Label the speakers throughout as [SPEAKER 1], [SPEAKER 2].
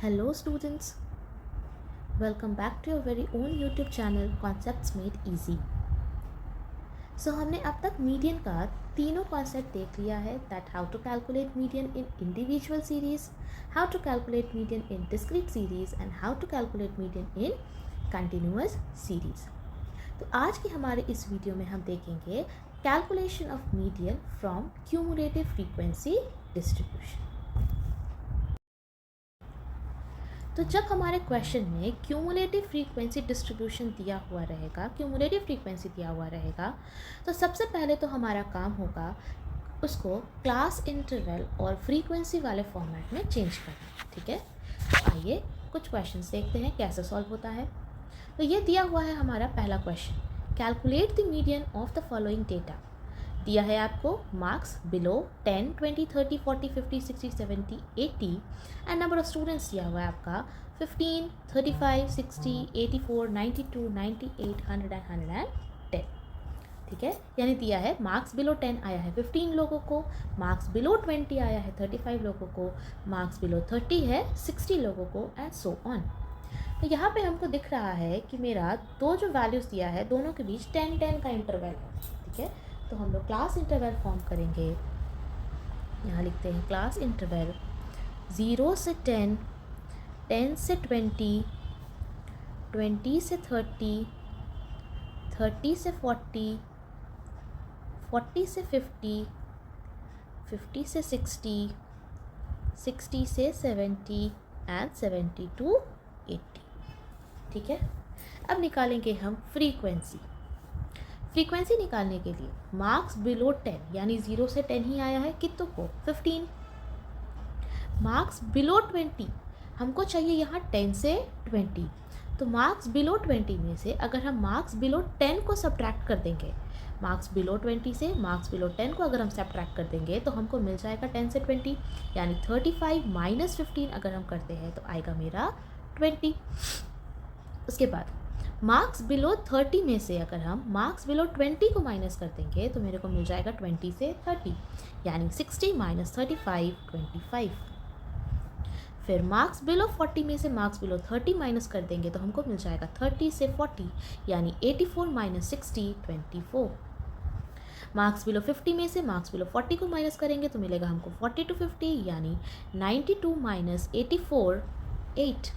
[SPEAKER 1] Hello students, welcome back to your very own YouTube channel Concepts Made Easy. हमने अब तक median का तीनों कॉन्सेप्ट देख लिया है that how to calculate median in individual series, how to calculate median in discrete series and how to calculate median in continuous series. तो आज की हमारे इस वीडियो में हम देखेंगे calculation of median from cumulative frequency distribution. तो जब हमारे क्वेश्चन में क्यूमुलेटिव फ्रीक्वेंसी डिस्ट्रीब्यूशन दिया हुआ रहेगा तो सबसे पहले तो हमारा काम होगा उसको क्लास इंटरवल और फ्रीक्वेंसी वाले फॉर्मेट में चेंज करना। ठीक है, तो आइए कुछ क्वेश्चंस देखते हैं कैसे सॉल्व होता है। तो ये दिया हुआ है हमारा पहला question, calculate the median of the following data. दिया है आपको marks below 10, 20, 30, 40, 50, 60, 70, 80 and number of students दिया हुआ है आपका 15, 35, 60, 84, 92, 98, 100 एंड 110। ठीक है, यानी दिया है मार्क्स बिलो 10 आया है 15 लोगों को, मार्क्स बिलो 20 आया है 35 लोगों को, मार्क्स बिलो 30 है 60 लोगों को एंड सो ऑन। तो यहाँ पे हमको दिख रहा है कि मेरा दो जो वैल्यूज़ दिया है दोनों के बीच 10-10 का इंटरवल है। ठीक है, तो हम लोग क्लास इंटरवल फॉर्म करेंगे। यहाँ लिखते हैं क्लास इंटरवल 0 से 10, 10 से 20, 20 से 30, 30 से 40, 40 से 50, 50 से 60, 60 से 70 एंड 70 to 80। ठीक है, अब निकालेंगे हम फ्रीक्वेंसी निकालने के लिए मार्क्स बिलो 10 यानी 0 से 10 ही आया है कितनों को 15। मार्क्स बिलो 20 हमको चाहिए यहाँ 10 से 20, तो मार्क्स बिलो 20 में से अगर हम मार्क्स बिलो 10 को सब्ट्रैक्ट कर देंगे, मार्क्स बिलो 20 से मार्क्स बिलो 10 को अगर हम सब्ट्रैक्ट कर देंगे तो हमको मिल जाएगा 10 से 20 यानी 35 माइनस 15 अगर हम करते हैं तो आएगा मेरा 20। उसके बाद मार्क्स बिलो 30 में से अगर हम मार्क्स बिलो 20 को माइनस कर देंगे तो मेरे को मिल जाएगा 20 से 30 यानी 60 माइनस 35 25। फिर मार्क्स बिलो 40 में से मार्क्स बिलो 30 माइनस कर देंगे तो हमको मिल जाएगा 30 से 40 यानी 84 माइनस 60 24। मार्क्स बिलो 50 में से मार्क्स बिलो 40 को माइनस करेंगे तो मिलेगा हमको 40 to 50 यानी 92 माइनस 84 8।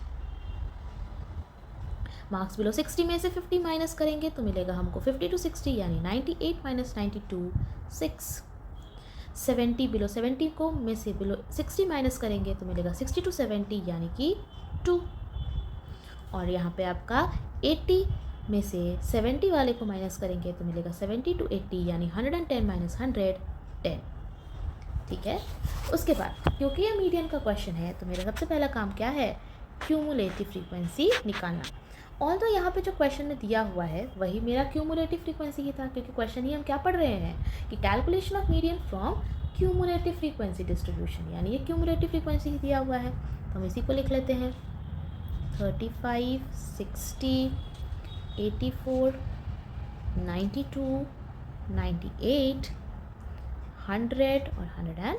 [SPEAKER 1] मार्क्स बिलो 60 में से 50 माइनस करेंगे तो मिलेगा हमको 50 to 60 यानी 98 माइनस 92 6। 70 बिलो 70 को में से बिलो 60 माइनस करेंगे तो मिलेगा 60 to 70 यानी कि 2। और यहाँ पे आपका 80 में से 70 वाले को माइनस करेंगे तो मिलेगा 70 to 80 यानी 110 माइनस 110। ठीक है, उसके बाद क्योंकि ये मीडियन का क्वेश्चन है तो मेरा सबसे पहला काम क्या है, क्यूमुलेटिव फ्रीक्वेंसी निकालना। और तो यहाँ पे जो क्वेश्चन में दिया हुआ है वही मेरा क्यूमुलेटिव फ्रीक्वेंसी ही था, क्योंकि क्वेश्चन ही हम क्या पढ़ रहे हैं कि calculation of median from cumulative frequency distribution, यानी ये क्यूमुलेटिव फ्रीक्वेंसी ही दिया हुआ है। तो हम इसी को लिख लेते हैं 35, 60, 84, 92, 98, 100 और 110।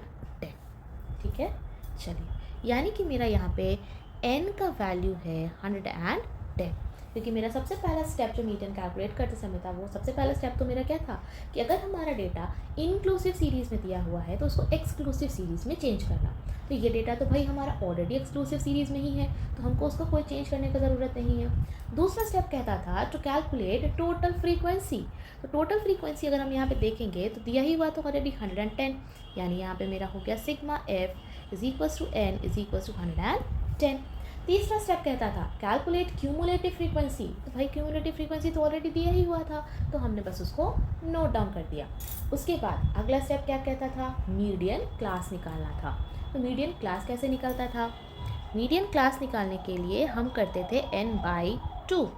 [SPEAKER 1] ठीक है, चलिए, यानी कि मेरा यहाँ पे n का वैल्यू है 110, क्योंकि मेरा सबसे पहला स्टेप जो मीडियन कैलकुलेट करते समय था वो सबसे पहला स्टेप तो मेरा क्या था कि अगर हमारा डेटा इंक्लूसिव सीरीज़ में दिया हुआ है तो उसको एक्सक्लूसिव सीरीज़ में चेंज करना। तो ये डेटा तो भाई हमारा ऑलरेडी एक्सक्लूसिव सीरीज़ में ही है तो हमको उसको कोई चेंज करने की ज़रूरत नहीं है। दूसरा स्टेप कहता था टू कैलकुलेट टोटल फ्रीक्वेंसी। तो टोटल फ्रीक्वेंसी अगर हम यहाँ पे देखेंगे तो दिया ही हुआ तो ऑलरेडी 110, यानी यहाँ पे मेरा हो गया sigma f is equals to n is equals to 110। तीसरा स्टेप कहता था कैलकुलेट क्यूमुलेटिव फ्रीक्वेंसी। तो भाई क्यूमुलेटिव फ्रीक्वेंसी तो ऑलरेडी दिया ही हुआ था तो हमने बस उसको नोट डाउन कर दिया। उसके बाद अगला स्टेप क्या कहता था, मीडियन क्लास निकालना था। तो मीडियन क्लास कैसे निकलता था, मीडियन क्लास निकालने के लिए हम करते थे n/2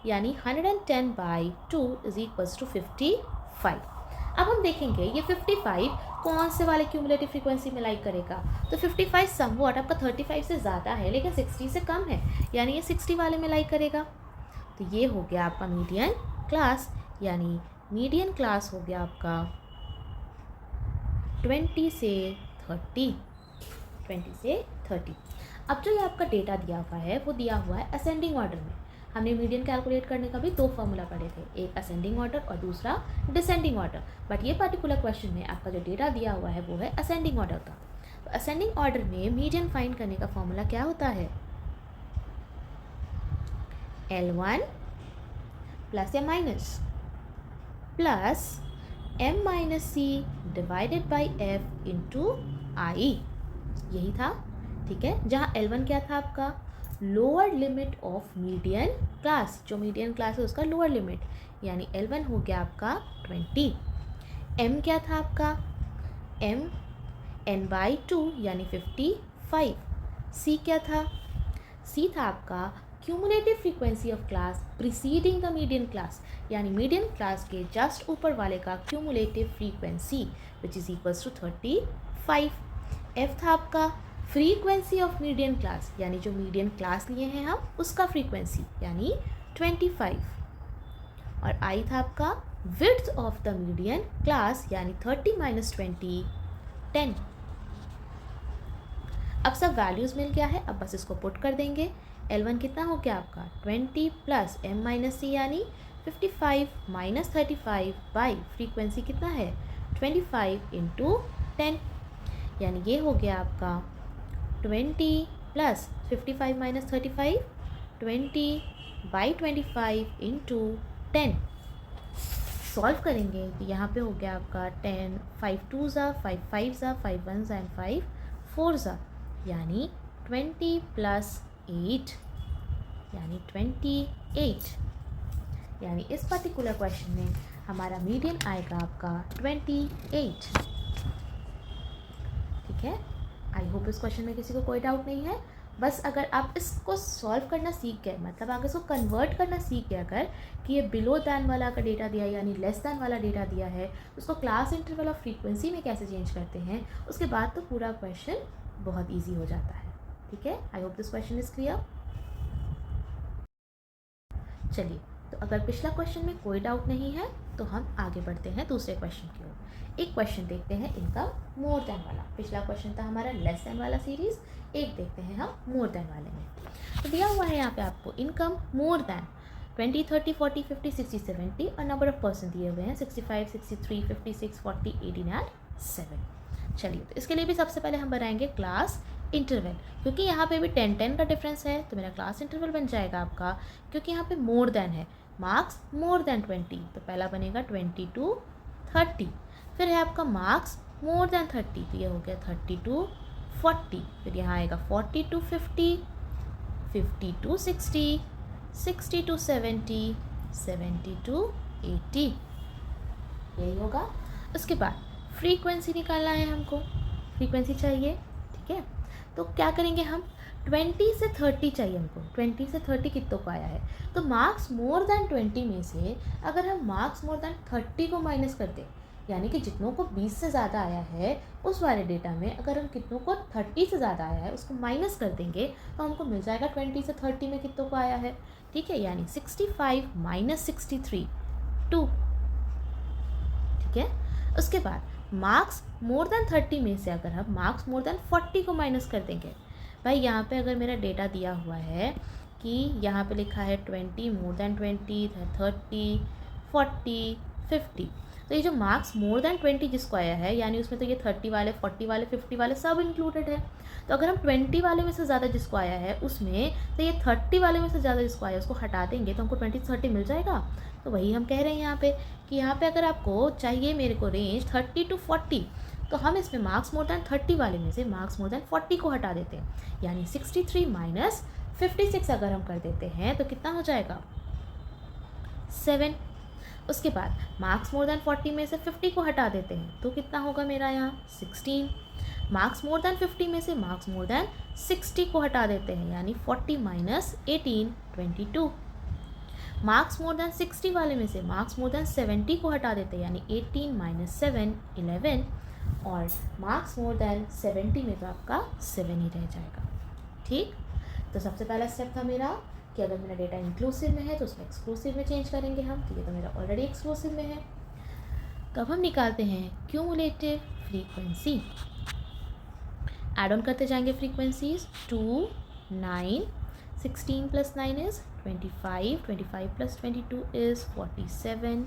[SPEAKER 1] यानी 110/2 इज इक्वल्स टू 55। अब हम देखेंगे ये 55 कौन से वाले क्यूमुलेटिव फ्रीक्वेंसी में लाइक करेगा। तो 55 समवॉट आपका 35 से ज़्यादा है लेकिन 60 से कम है, यानी ये 60 वाले में लाइक करेगा। तो ये हो गया आपका मीडियन क्लास, यानी मीडियन क्लास हो गया आपका 20 से 30। 20 से 30। अब जो ये आपका डेटा दिया हुआ है वो दिया हुआ है असेंडिंग ऑर्डर में। हमने मीडियन कैलकुलेट करने का भी 2 फॉर्मूला पढ़े थे, एक असेंडिंग ऑर्डर और दूसरा डिसेंडिंग ऑर्डर। बट ये पर्टिकुलर क्वेश्चन में आपका जो डेटा दिया हुआ है वो है असेंडिंग ऑर्डर का। तो असेंडिंग ऑर्डर में मीडियन फाइंड करने का फॉर्मूला क्या होता है? L1 प्लस या minus plus m minus C divided by f into I, यही था। ठीक है, जहाँ L1 क्या था आपका? Lower limit of median class, जो मीडियन क्लास है उसका लोअर लिमिट, यानी L1 हो गया आपका 20। m क्या था आपका? m n/2 यानी 55। c क्या था? c था आपका cumulative frequency of class preceding the median class, यानी मीडियन क्लास के जस्ट ऊपर वाले का cumulative frequency which is equals to 35। f था आपका फ्रीक्वेंसी ऑफ मीडियन क्लास, यानी जो मीडियन क्लास लिए हैं हम उसका फ्रीक्वेंसी, यानी 25। और i था आपका width of the median class, यानी 30 माइनस 20 10। अब सब वैल्यूज़ मिल गया है, अब बस इसको पुट कर देंगे। L1 कितना हो गया आपका? 20 प्लस m माइनस सी यानी 55 माइनस 35 बाई फ्रीक्वेंसी कितना है? 25 इंटू 10, यानी ये हो गया आपका 20 plus 55 minus 35, 20 by 25 into 10। Solve करेंगे तो यहाँ पे हो गया आपका 10, 5 2 ज़ा 5 5 ज़ा 5 1 ज़ा एंड 5 4 ज़ा, यानी 20 प्लस 8 यानी 28। यानी इस पर्टिकुलर क्वेश्चन में हमारा मीडियन आएगा आपका 28। ठीक है, आई होप इस क्वेश्चन में किसी को कोई डाउट नहीं है। बस अगर आप इसको सॉल्व करना सीख गए, मतलब अगर इसको कन्वर्ट करना सीख गए अगर कि ये बिलो दैन वाला का डेटा दिया है यानी लेस दैन वाला डेटा दिया है, उसको क्लास इंटरवल ऑफ फ्रीक्वेंसी में कैसे चेंज करते हैं, उसके बाद तो पूरा क्वेश्चन बहुत ईजी हो जाता है। ठीक है, I hope this question is clear. चलिए, तो अगर पिछला क्वेश्चन में कोई डाउट नहीं है तो हम आगे बढ़ते हैं दूसरे क्वेश्चन की ओर। एक क्वेश्चन देखते हैं इनकम मोर देन वाला। पिछला क्वेश्चन था हमारा लेस देन वाला सीरीज, एक देखते हैं हम मोर देन वाले में। तो दिया हुआ है यहाँ पे आपको इनकम मोर देन 20 30 40 50 60 70 और नंबर ऑफ पर्सन दिए हुए हैं 65 63 56 40 18 एंड 7। चलिए, तो इसके लिए भी सबसे पहले हम बनाएंगे क्लास इंटरवल, क्योंकि यहाँ पे भी 10 10 का डिफरेंस है तो मेरा क्लास इंटरवल बन जाएगा आपका, क्योंकि यहाँ पे मोर देन है, मार्क्स मोर देन 20, तो पहला बनेगा 20 to 30। फिर है आपका मार्क्स मोर देन 30, तो ये हो गया 30 to 40। फिर यहाँ आएगा 40 to 50, 50 to 60, 60 to 70, 70 to 80, यही होगा। उसके बाद फ्रीक्वेंसी निकालना है हमको, फ्रीक्वेंसी चाहिए। ठीक है, तो क्या करेंगे हम? 20 से 30 चाहिए हमको। 20 से 30 कितनों को आया है? तो मार्क्स मोर देन 20 में से अगर हम मार्क्स मोर देन 30 को माइनस कर दें, यानी कि जितनों को 20 से ज़्यादा आया है उस वाले डेटा में अगर हम कितनों को 30 से ज़्यादा आया है उसको माइनस कर देंगे तो हमको मिल जाएगा 20 से 30 में कितनों को आया है। ठीक है, यानी 65 माइनस 63 2। ठीक है, उसके बाद मार्क्स मोर देन 30 में से अगर हम मार्क्स मोर देन 40 को माइनस कर देंगे, भाई यहाँ पे अगर मेरा डेटा दिया हुआ है कि यहाँ पे लिखा है 20 मोर देन 20 30 40 50, तो ये जो मार्क्स मोर देन 20 जिसको आया है यानी उसमें तो ये 30 वाले 40 वाले 50 वाले सब इंक्लूडेड है। तो अगर हम 20 वाले में से ज़्यादा जिसको आया है उसमें तो ये 30 वाले में से ज़्यादा जिसको आया है उसको हटा देंगे तो हमको 20 से 30 मिल जाएगा। तो वही हम कह रहे हैं यहाँ पे कि यहाँ पे अगर आपको चाहिए मेरे को रेंज 30 to 40, तो हम इसमें मार्क्स मोर देन 30 वाले में से मार्क्स मोर देन 40 को हटा देते हैं, यानी 63 माइनस 56 अगर हम कर देते हैं तो कितना हो जाएगा? 7। उसके बाद मार्क्स मोर देन 40 में से 50 को हटा देते हैं तो कितना होगा मेरा यहाँ? 16। मार्क्स मोर देन 50 में से मार्क्स मोर देन 60 को हटा देते हैं, यानी 40 माइनस 18 22। मार्क्स मोर देन 60 वाले में से मार्क्स मोर देन 70 को हटा देते हैं, यानी 18 माइनस 7 11। और मार्क्स मोर देन 70 में तो आपका 7 ही रह जाएगा। ठीक, तो सबसे पहला स्टेप था मेरा कि अगर मेरा डेटा इंक्लूसिव में है तो उसमें एक्सक्लूसिव में चेंज करेंगे हम, तो ये तो मेरा ऑलरेडी एक्सक्लूसिव में है। तो अब हम निकालते हैं क्यूमुलेटिव फ्रीक्वेंसी। ऐड ऑन करते जाएंगे frequencies, 2, 9, 16 plus 9 is 25, 25 plus 22 is 47,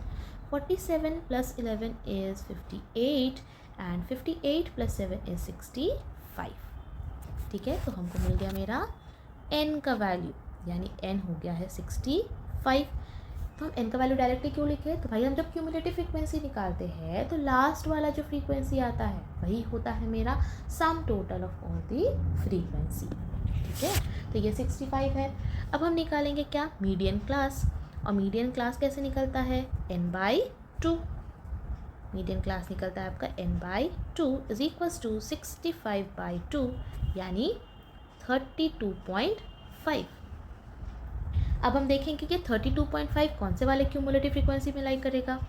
[SPEAKER 1] 47 plus 11 is 58 and 58 plus 7 is 65। ठीक है, तो हमको मिल गया मेरा n का वैल्यू, यानी n हो गया है 65। तो हम n का वैल्यू डायरेक्टली क्यों लिखे? तो भाई हम जब क्यूमुलेटिव फ्रीक्वेंसी निकालते हैं तो लास्ट वाला जो फ्रीक्वेंसी आता है वही होता है मेरा sum total of all the frequency. ठीक है, तो ये 65 है। अब हम निकालेंगे क्या? Median class. और मीडियन क्लास कैसे निकलता है? n/2। मीडियन क्लास निकलता है आपका n/2 इज इक्वल्स टू 65/2 यानी 32.5। अब हम देखेंगे कि 32.5 कौन से वाले क्यूमुलेटिव फ्रीक्वेंसी में लाई करेगा।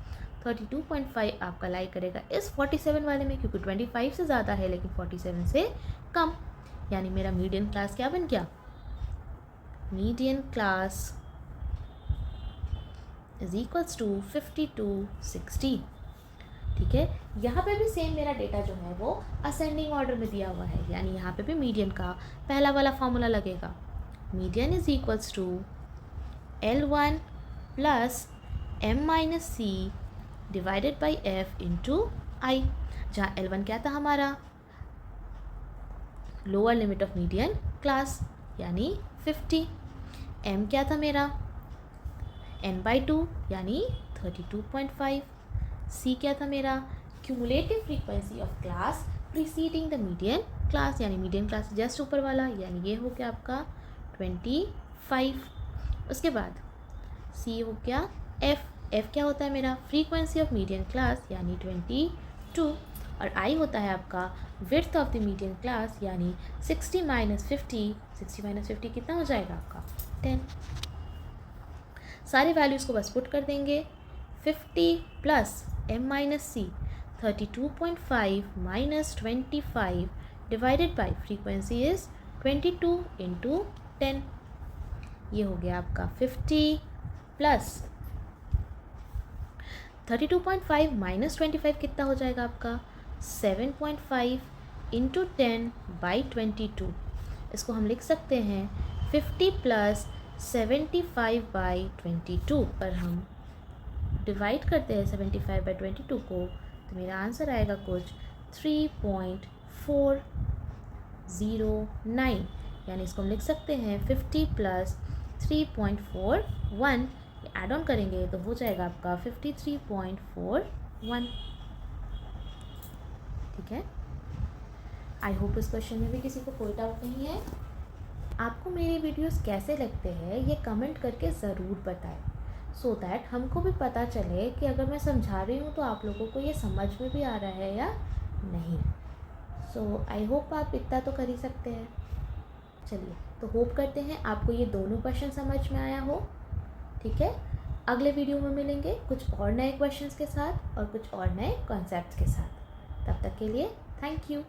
[SPEAKER 1] 32.5 आपका लाई करेगा इस 47 वाले में, क्योंकि 25 से ज़्यादा है लेकिन 47 से कम, यानी मेरा मीडियन क्लास क्या बन गया? Median class is equals to 5260। ठीक है, यहाँ पे भी सेम मेरा डेटा जो है वो असेंडिंग ऑर्डर में दिया हुआ है, यानी यहाँ पे भी मीडियन का पहला वाला फॉर्मूला लगेगा। Median is equals to L1 plus m-c divided by f into I, जहाँ L1 क्या था हमारा? Lower limit of median class यानी 50। m क्या था मेरा? n/2 यानी 32.5। c क्या था मेरा? Cumulative frequency of class preceding the median class, यानी मीडियन क्लास जस्ट ऊपर वाला, यानी ये हो गया आपका 25। उसके बाद c हो गया f क्या होता है मेरा? फ्रीक्वेंसी ऑफ मीडियन क्लास यानी 22, और i होता है आपका width of the median class यानी 60 माइनस 50। 60 माइनस 50 कितना हो जाएगा आपका? 10। सारे वैल्यूज़ को बस पुट कर देंगे। 50 plus m-c 32.5 minus 25 divided by frequency is 22 into 10, ये हो गया आपका 50 प्लस 32.5 माइनस 25 कितना हो जाएगा आपका? 7.5 इंटू 10 बाई 22। इसको हम लिख सकते हैं 50 प्लस 75 बाई 22, पर हम डिवाइड करते हैं 75 बाई 22 को, तो मेरा आंसर आएगा कुछ 3.409, यानी इसको हम लिख सकते हैं 50 प्लस 3.41, ऐड ऑन करेंगे तो हो जाएगा आपका 53.41। ठीक है, आई होप इस क्वेश्चन में भी किसी को कोई डाउट नहीं है। आपको मेरे वीडियोस कैसे लगते हैं ये कमेंट करके ज़रूर बताएं, सो दैट हमको भी पता चले कि अगर मैं समझा रही हूँ तो आप लोगों को ये समझ में भी आ रहा है या नहीं। सो आई होप आप इतना तो कर ही सकते हैं। चलिए, तो होप करते हैं आपको ये दोनों क्वेश्चन समझ में आया हो। ठीक है, अगले वीडियो में मिलेंगे कुछ और नए क्वेश्चंस के साथ और कुछ और नए कॉन्सेप्ट्स के साथ। तब तक के लिए थैंक यू।